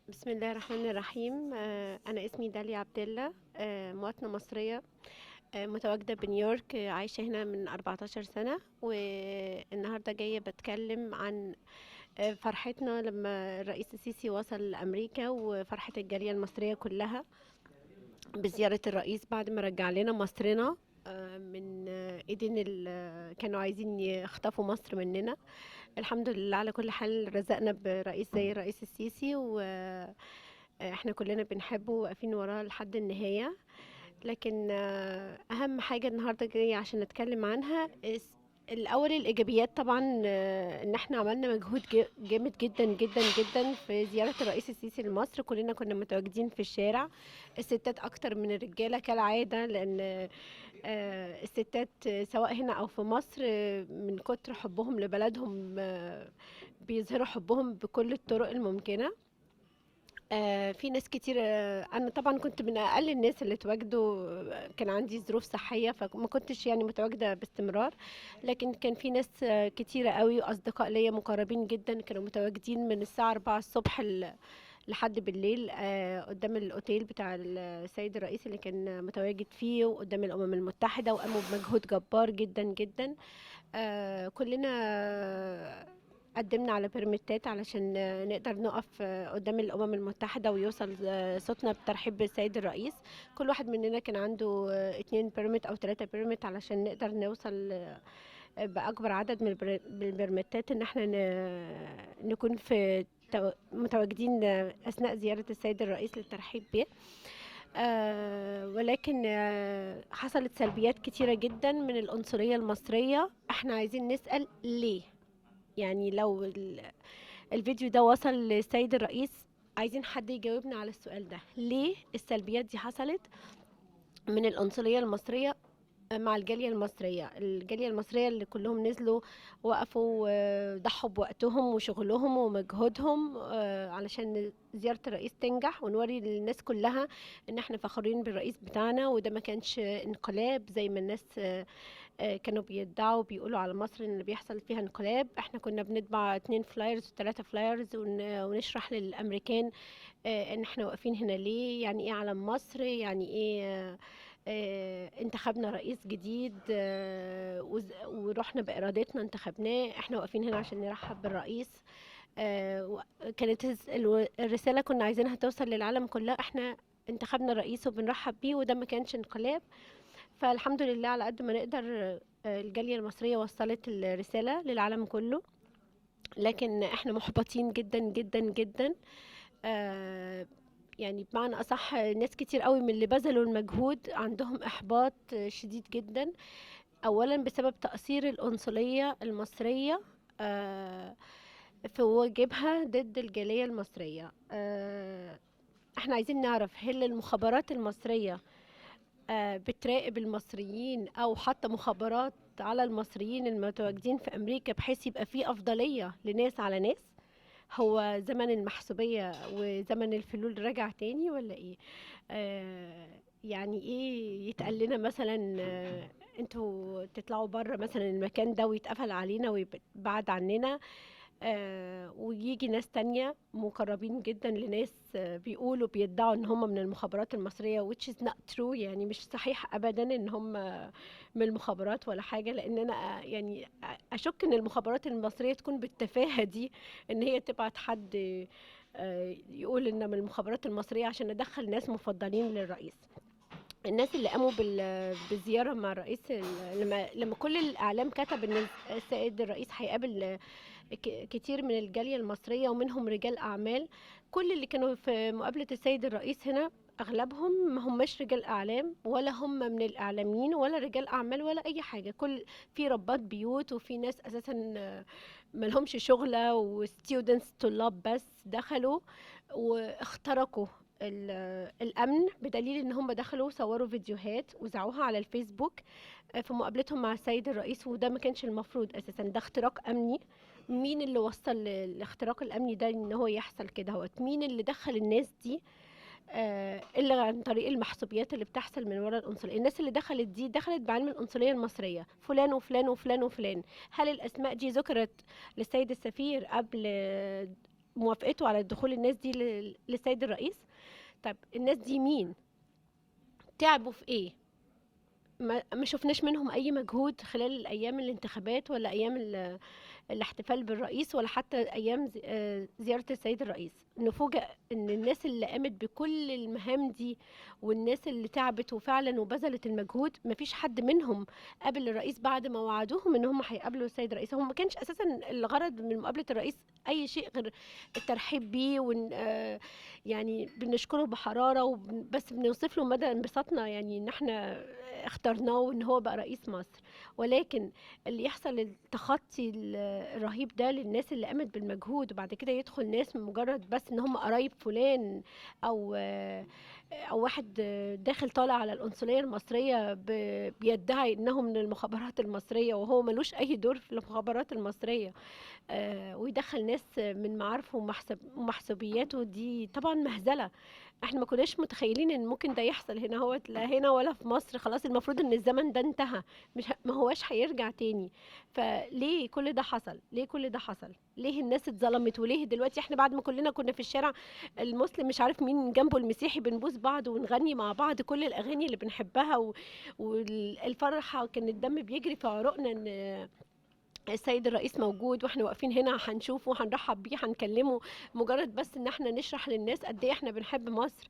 بسم الله الرحمن الرحيم. أنا اسمي داليا عبد الله، مواطنة مصرية، متواجدة بنيويورك، عايشة هنا من 14 سنة. والنهاردة جاية بتكلم عن فرحتنا لما الرئيس السيسي وصل لأمريكا، وفرحة الجالية المصرية كلها بزيارة الرئيس بعد ما رجع لنا مصرنا من ايدين كانوا عايزين يخطفوا مصر مننا. الحمد لله على كل حال، رزقنا برئيس زي الرئيس السيسي، واحنا كلنا بنحبه وواقفين وراه لحد النهاية. لكن اهم حاجة النهاردة جاية عشان نتكلم عنها الاول الايجابيات. طبعا ان احنا عملنا مجهود جامد جدا جدا جدا في زيارة الرئيس السيسي لمصر. كلنا كنا متواجدين في الشارع، الستات اكتر من الرجالة كالعادة، لان الستات سواء هنا او في مصر من كتر حبهم لبلدهم بيظهروا حبهم بكل الطرق الممكنة. في ناس كتير، انا طبعا كنت من اقل الناس اللي تواجدوا. كان عندي ظروف صحية فما كنتش يعني متواجدة باستمرار، لكن كان في ناس كتيرة قوي واصدقاء ليا مقربين جدا كانوا متواجدين من الساعة 4 الصبح لحد بالليل، قدام الاوتيل بتاع السيد الرئيس اللي كان متواجد فيه، وقدام الامم المتحدة، وقاموا بمجهود جبار جدا جدا. كلنا قدمنا على بيرميتات علشان نقدر نقف قدام الأمم المتحدة، ويوصل صوتنا بالترحيب بالسيد الرئيس. كل واحد مننا كان عنده 2 بيرميت أو 3 بيرميت علشان نقدر نوصل بأكبر عدد من البرميتات، إن احنا نكون في متواجدين أثناء زيارة السيد الرئيس للترحيب به. ولكن حصلت سلبيات كتيرة جدا من العنصرية المصرية. احنا عايزين نسأل ليه. يعني لو الفيديو ده وصل للسيد الرئيس، عايزين حد يجاوبنا على السؤال ده: ليه السلبيات دي حصلت من العنصرية المصرية مع الجالية المصرية اللي كلهم نزلوا، وقفوا وضحوا بوقتهم وشغلهم ومجهودهم علشان زيارة الرئيس تنجح، ونوري للناس كلها ان احنا فخورين بالرئيس بتاعنا. وده ما كانش انقلاب زي ما الناس كانوا بيدعوا وبيقولوا على مصر ان اللي بيحصل فيها انقلاب. احنا كنا بنطبع 2 فلايرز و3 فلايرز ونشرح للامريكان ان احنا واقفين هنا ليه، يعني ايه علم مصر، يعني ايه انتخبنا رئيس جديد، ورحنا بإرادتنا انتخبناه. احنا واقفين هنا عشان نرحب بالرئيس. كانت الرسالة كنا عايزينها توصل للعالم كله: احنا انتخبنا الرئيس وبنرحب بيه، وده ما كانش انقلاب. فالحمد لله على قد ما نقدر الجالية المصرية وصلت الرسالة للعالم كله. لكن احنا محبطين جدا جدا جدا. يعني بمعنى أصح، ناس كتير قوي من اللي بذلوا المجهود عندهم إحباط شديد جدا. أولا بسبب تقصير القنصلية المصرية آه، في واجبها ضد الجالية المصرية. احنا عايزين نعرف: هل المخابرات المصرية بتراقب المصريين، أو حتى مخابرات على المصريين المتواجدين في أمريكا، بحيث يبقى في أفضلية لناس على ناس؟ هو زمن المحسوبية وزمن الفلول رجع تاني ولا ايه؟ يعني ايه يتقال لنا مثلا انتوا تطلعوا بره مثلا المكان ده ويتقفل علينا ويبعد عننا، ويجي ناس تانية مقربين جدا لناس بيقولوا بيدعوا ان هم من المخابرات المصرية، which is not true. يعني مش صحيح ابدا ان هم من المخابرات ولا حاجة. لان انا يعني اشك ان المخابرات المصرية تكون بالتفاهة دي، ان هي تبعت حد يقول ان من المخابرات المصرية عشان ندخل ناس مفضلين للرئيس. الناس اللي قاموا بالزيارة مع الرئيس، لما كل الإعلام كتب إن السيد الرئيس هيقابل كتير من الجالية المصرية ومنهم رجال أعمال، كل اللي كانوا في مقابلة السيد الرئيس هنا أغلبهم ما هماش رجال أعلام، ولا هم من الإعلاميين، ولا رجال أعمال، ولا أي حاجة. في ربات بيوت، وفي ناس أساسا ملهمش شغلة، وستودنتس طلاب بس دخلوا واخترقوا الأمن، بدليل إن هم دخلوا صوروا فيديوهات وزعوها على الفيسبوك في مقابلتهم مع السيد الرئيس. وده ما كانش المفروض أساسا، ده اختراق أمني. مين اللي وصل الاختراق الأمني ده إن هو يحصل كده؟ مين اللي دخل الناس دي إلا عن طريق المحسوبيات اللي بتحصل من وراء القنصلية؟ الناس اللي دخلت دي دخلت بعلم القنصلية المصرية: فلان وفلان وفلان وفلان. هل الأسماء دي ذكرت للسيد السفير قبل موافقته على دخول الناس دي للسيد الرئيس. طيب الناس دي مين؟ تعبوا في ايه؟ ما شفناش منهم اي مجهود خلال الايام الانتخابات ولا ايام الاحتفال بالرئيس ولا حتى ايام زيارة السيد الرئيس. نفوجئ ان الناس اللي قامت بكل المهام دي والناس اللي تعبت وفعلا وبذلت المجهود مفيش حد منهم قابل الرئيس بعد ما وعدوهم ان هم هيقابلوا السيد الرئيس. هم ما كانش اساسا الغرض من مقابلة الرئيس اي شيء غير الترحيب بيه يعني بنشكره بحرارة وبس بنوصف له مدى انبساطنا يعني ان احنا اخترناه وان هو بقى رئيس مصر. ولكن اللي يحصل التخطي الرهيب ده للناس اللي قامت بالمجهود وبعد كده يدخل ناس من مجرد بس ان هم قرايب فلان او او واحد داخل طالع على القنصلية المصرية بيدعي انه من المخابرات المصرية وهو ملوش اي دور في المخابرات المصرية، ويدخل ناس من معارفه ومحسوبياته. دي طبعا مهزلة. احنا ما كناش متخيلين ان ممكن ده يحصل هنا، هو لا هنا ولا في مصر. خلاص المفروض ان الزمن ده انتهى، مش ما هواش هيرجع تاني. فليه كل ده حصل؟ ليه كل ده حصل؟ ليه الناس اتظلمت؟ وليه دلوقتي احنا بعد ما كلنا كنا في الشارع المسلم مش عارف مين جنبه المسيحي بنبوس بعض ونغني مع بعض كل الاغاني اللي بنحبها والفرحة كان الدم بيجري في عروقنا ان السيد الرئيس موجود واحنا واقفين هنا هنشوفه هنرحب بيه هنكلمه، مجرد بس ان احنا نشرح للناس قد ايه احنا بنحب مصر.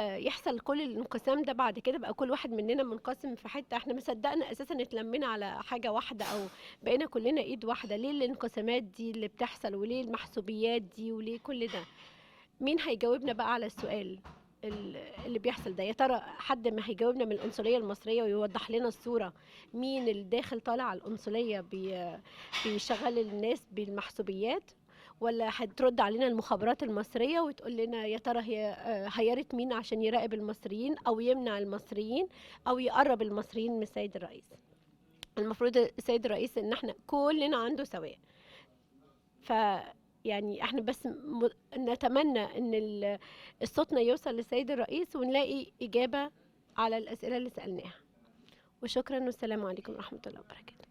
يحصل كل الانقسام ده بعد كده بقى كل واحد مننا منقسم في حته. احنا ما صدقنا اساسا اتلمينا على حاجه واحده او بقينا كلنا ايد واحده. ليه الانقسامات دي اللي بتحصل؟ وليه المحسوبيات دي؟ وليه كل ده؟ مين هيجاوبنا بقى على السؤال اللي بيحصل ده؟ يا ترى حد ما هيجاوبنا من القنصلية المصرية ويوضح لنا الصورة مين اللي داخل طالع على القنصلية بيشغل الناس بالمحسوبيات؟ ولا هترد علينا المخابرات المصرية وتقول لنا يا ترى هي هيرت مين عشان يراقب المصريين أو يمنع المصريين أو يقرب المصريين من السيد الرئيس؟ المفروض السيد الرئيس إن احنا كلنا عنده سواء. ف يعني احنا بس نتمنى ان صوتنا يوصل للسيد الرئيس ونلاقي إجابة على الأسئلة اللي سألناها. وشكرا والسلام عليكم ورحمة الله وبركاته.